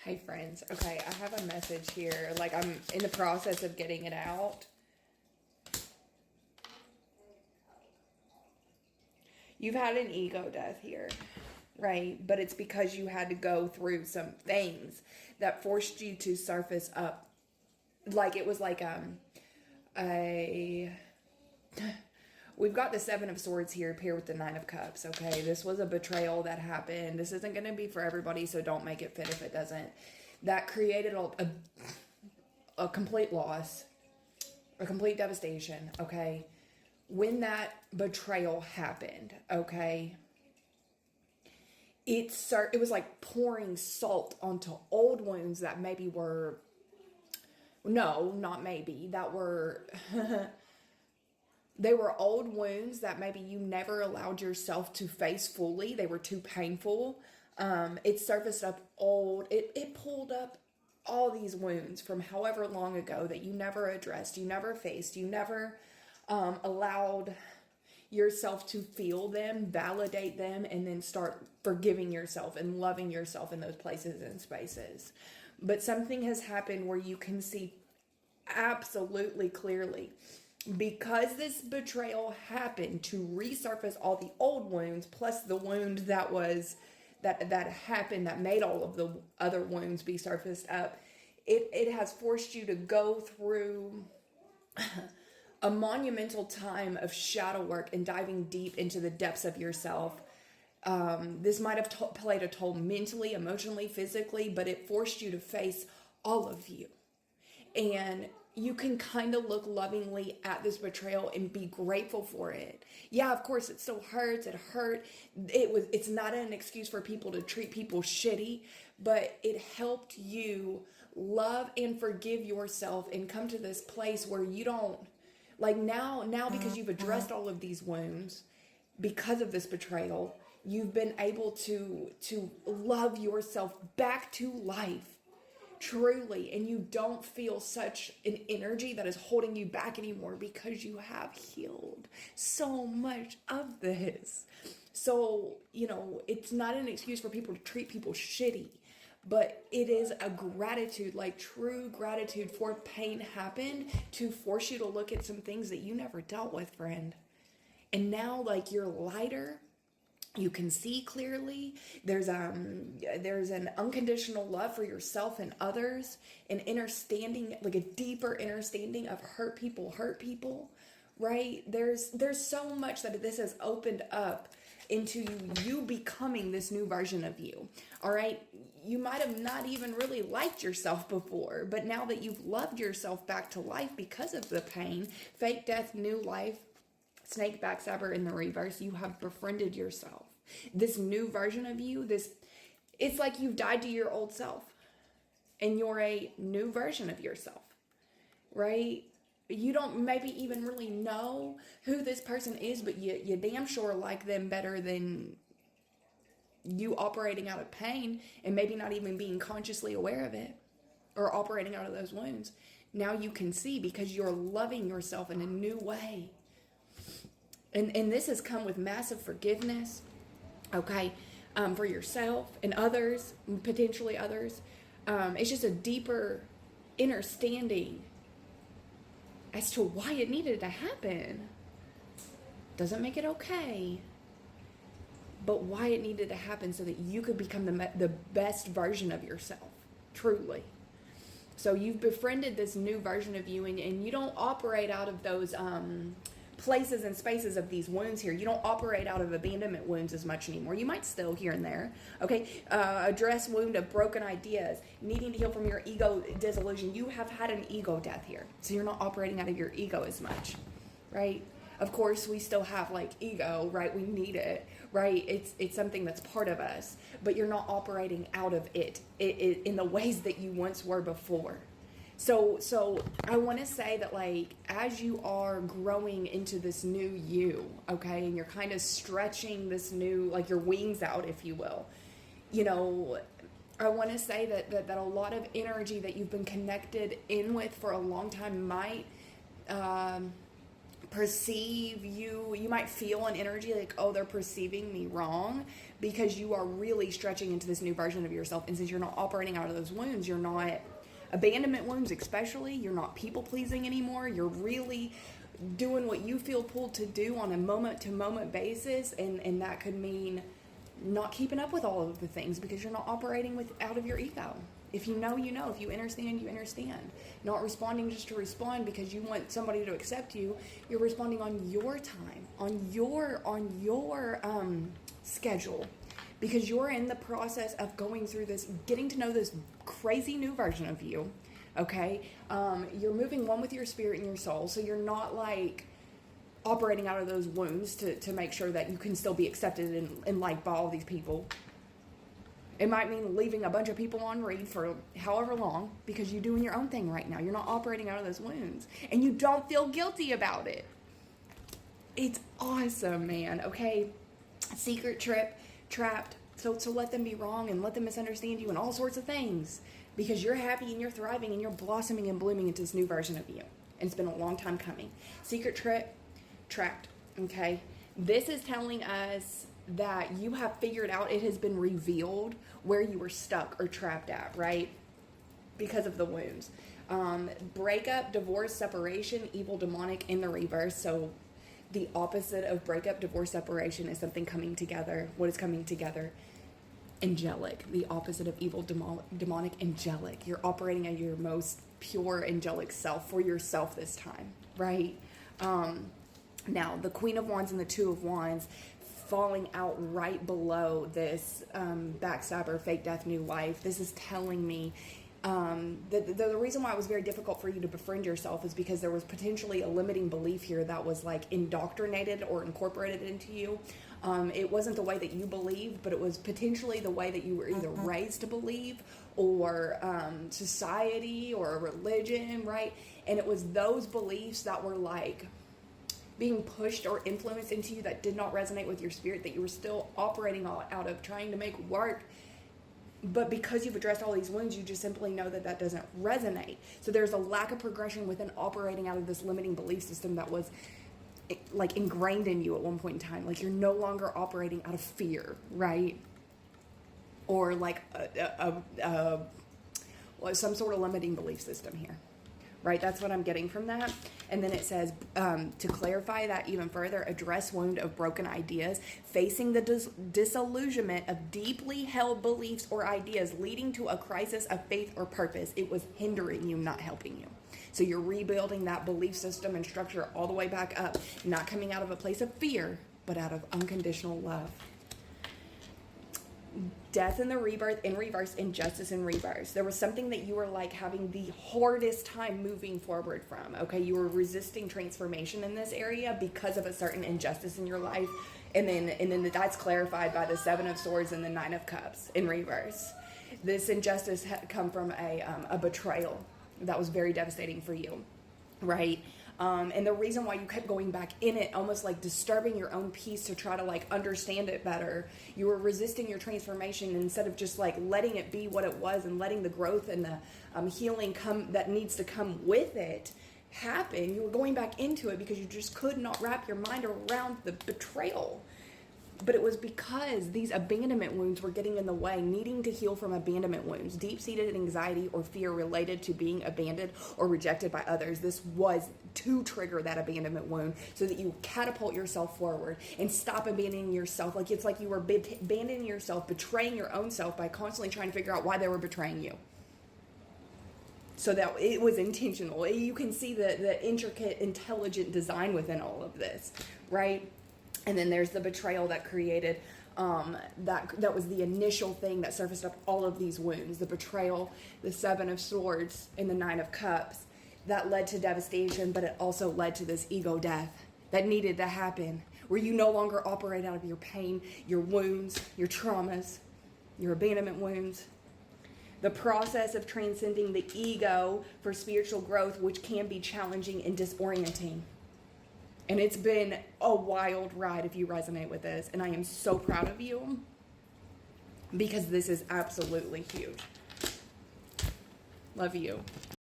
Hey friends, okay, I have a message here. Like, I'm in the process of getting it out. You've had an ego death here, right? But it's because you had to go through some things that forced you to surface up. Like, it was like a we've got the Seven of Swords here paired with the Nine of Cups, okay? This was a betrayal that happened. This isn't going to be for everybody, so don't make it fit if it doesn't. That created a complete loss, a complete devastation, okay? When that betrayal happened, okay, it was like pouring salt onto old wounds that maybe were, no, not maybe, that were... They were old wounds that maybe you never allowed yourself to face fully. They were too painful. It surfaced up old. It pulled up all these wounds from however long ago that you never addressed, you never faced, you never allowed yourself to feel them, validate them, and then start forgiving yourself and loving yourself in those places and spaces. But something has happened where you can see absolutely clearly, because this betrayal happened, to resurface all the old wounds plus the wound that happened that made all of the other wounds be surfaced up. It has forced you to go through a monumental time of shadow work and diving deep into the depths of yourself. This might have played a toll mentally, emotionally, physically, but it forced you to face all of you. And you can kind of look lovingly at this betrayal and be grateful for it. Yeah, of course, it still hurts. It hurt. It's not an excuse for people to treat people shitty, but it helped you love and forgive yourself and come to this place where you don't, like now because you've addressed all of these wounds because of this betrayal, you've been able to love yourself back to life. Truly, and you don't feel such an energy that is holding you back anymore because you have healed so much of this. So, it's not an excuse for people to treat people shitty, but it is a gratitude, like true gratitude for pain happened to force you to look at some things that you never dealt with, friend. And now, like, you're lighter. You can see clearly. There's an unconditional love for yourself and others, an understanding, like a deeper understanding of hurt people, right? There's so much that this has opened up into you becoming this new version of you. All right, you might have not even really liked yourself before, but now that you've loved yourself back to life because of the pain, fake death, new life, snake backstabber in the reverse, you have befriended yourself. This new version of you, it's like you've died to your old self and you're a new version of yourself, right? You don't maybe even really know who this person is, but you damn sure like them better than you operating out of pain and maybe not even being consciously aware of it or operating out of those wounds. Now you can see because you're loving yourself in a new way. And this has come with massive forgiveness, okay, for yourself and others, potentially others. It's just a deeper understanding as to why it needed to happen. Doesn't make it okay, but why it needed to happen so that you could become the best version of yourself, truly. So you've befriended this new version of you, and you don't operate out of those places and spaces of these wounds here. You don't operate out of abandonment wounds as much anymore. You might still here and there, okay? Address wound of broken ideas, needing to heal from your ego disillusion. You have had an ego death here, so you're not operating out of your ego as much, right? Of course, we still have like ego, right? We need it, right? It's something that's part of us, but you're not operating out of it in the ways that you once were before. So I want to say that, like, as you are growing into this new you, okay, and you're kind of stretching this new, like, your wings out, if you will, I want to say that a lot of energy that you've been connected in with for a long time might perceive you. You might feel an energy like, oh, they're perceiving me wrong, because you are really stretching into this new version of yourself. And since you're not operating out of those wounds, you're not abandonment wounds, especially, you're not people pleasing anymore. You're really doing what you feel pulled to do on a moment to moment basis. And that could mean not keeping up with all of the things because you're not operating out of your ego. If you know, you know. If you understand, you understand. Not responding just to respond because you want somebody to accept you. You're responding on your time, on your schedule, because you're in the process of going through this, getting to know this crazy new version of you. Okay, you're moving one with your spirit and your soul, so you're not like operating out of those wounds to make sure that you can still be accepted and liked by all these people. It might mean leaving a bunch of people on read for however long because you're doing your own thing right now. You're not operating out of those wounds. And you don't feel guilty about it. It's awesome, man. Okay? Secret trip, trapped. So let them be wrong and let them misunderstand you and all sorts of things. Because you're happy and you're thriving and you're blossoming and blooming into this new version of you. And it's been a long time coming. Secret trip, trapped. Okay? This is telling us that you have figured out, it has been revealed where you were stuck or trapped at, right? Because of the wounds. Breakup, divorce, separation, evil, demonic in the reverse. So the opposite of breakup, divorce, separation is something coming together. What is coming together? Angelic. The opposite of evil, demonic, angelic. You're operating at your most pure angelic self for yourself this time, right? Now, the Queen of Wands and the Two of Wands falling out right below this backstabber, fake death, new life. This is telling me the reason why it was very difficult for you to befriend yourself is because there was potentially a limiting belief here that was like indoctrinated or incorporated into you. It wasn't the way that you believed, but it was potentially the way that you were either raised to believe or society or religion, right? And it was those beliefs that were like being pushed or influenced into you that did not resonate with your spirit, that you were still operating out of, trying to make work. But because you've addressed all these wounds, you just simply know that doesn't resonate. So there's a lack of progression within operating out of this limiting belief system that was like ingrained in you at one point in time. Like you're no longer operating out of fear, right? Or like some sort of limiting belief system here. Right, that's what I'm getting from that. And then it says, to clarify that even further, address wound of broken ideas, facing the disillusionment of deeply held beliefs or ideas leading to a crisis of faith or purpose. It was hindering you, not helping you. So you're rebuilding that belief system and structure all the way back up, not coming out of a place of fear, but out of unconditional love. Death in the rebirth in reverse, injustice in reverse. There was something that you were like having the hardest time moving forward from. Okay, you were resisting transformation in this area because of a certain injustice in your life, and then that's clarified by the Seven of Swords and the Nine of Cups in reverse. This injustice had come from a betrayal that was very devastating for you, right? And the reason why you kept going back in it, almost like disturbing your own peace to try to like understand it better, you were resisting your transformation instead of just like letting it be what it was and letting the growth and the healing come that needs to come with it happen. You were going back into it because you just could not wrap your mind around the betrayal. But it was because these abandonment wounds were getting in the way, needing to heal from abandonment wounds, deep-seated anxiety or fear related to being abandoned or rejected by others. This was to trigger that abandonment wound so that you catapult yourself forward and stop abandoning yourself. Like it's like you were abandoning yourself, betraying your own self by constantly trying to figure out why they were betraying you. So that it was intentional. You can see the intricate, intelligent design within all of this, right? And then there's the betrayal that created, that was the initial thing that surfaced up all of these wounds. The betrayal, the Seven of Swords, and the Nine of Cups. That led to devastation, but it also led to this ego death that needed to happen, where you no longer operate out of your pain, your wounds, your traumas, your abandonment wounds. The process of transcending the ego for spiritual growth, which can be challenging and disorienting. And it's been a wild ride if you resonate with this. And I am so proud of you because this is absolutely huge. Love you.